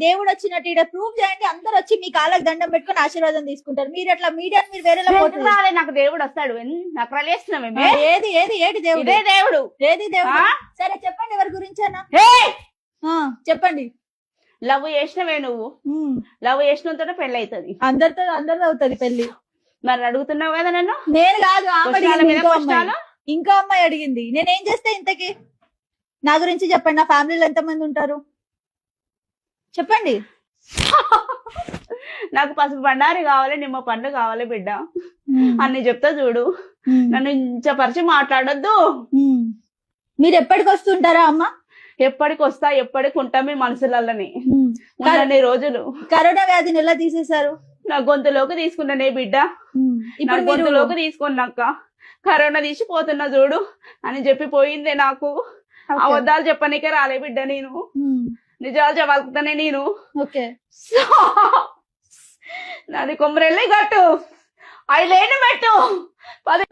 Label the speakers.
Speaker 1: దేవుడు వచ్చినట్టు ఇక్కడ ప్రూవ్ చేయండి, అందరు వచ్చి మీ కాళ్ళకి దండం పెట్టుకుని ఆశీర్వాదం తీసుకుంటారు. మీరు అట్లా మీడియా మీరు వేరేలా
Speaker 2: ఎందుకు రాలే? నాకు దేవుడు వస్తాడు. నకరాలు చేస్తున్నామే.
Speaker 1: ఏది ఏది ఏది దేవుడు?
Speaker 2: ఇదే దేవుడు.
Speaker 1: ఏది దేవుడు? సరే చెప్పండి, ఎవరి గురించేనా చెప్పండి.
Speaker 2: లవ్ చేసినవే నువ్వు. లవ్ చేసినంతో పెళ్లి అవుతుంది.
Speaker 1: అందరితో అవుతుంది పెళ్లి.
Speaker 2: మరి అడుగుతున్నావు కదా నన్ను.
Speaker 1: నేను కాదు,
Speaker 2: కష్టాలు
Speaker 1: ఇంకో అమ్మాయి అడిగింది. నేనేం చేస్తే ఇంతకి? నా గురించి చెప్పండి. నా ఫ్యామిలీలో ఎంతమంది ఉంటారు చెప్పండి.
Speaker 2: నాకు పసుపు బండారి కావాలి, నిమ్మ పండ్లు కావాలి బిడ్డ అన్ని చెప్తా చూడు. నన్ను ఇంచపరిచి మాట్లాడొద్దు.
Speaker 1: మీరు ఎప్పటికి వస్తుంటారా అమ్మ?
Speaker 2: ఎప్పటికి వస్తా, ఎప్పటికి ఉంటా మీ మనసులల్లని. అన్ని రోజులు
Speaker 1: కరోనా వ్యాధిని ఎలా తీసేశారు?
Speaker 2: నా గొంతులోకి తీసుకున్నానే బిడ్డ. నా గొంతులోకి తీసుకున్నాక కరోనా తీసిపోతున్నా చూడు అని చెప్పి పోయిందే. నాకు అబద్ధాలు చెప్పనీకే రాలే బిడ్డ. నేను నిజాలు చెప్పాలనే నేను. నాది కొమ్మరెళ్ళి కట్టు, 5 ఏళ్ళు పెట్టు, 10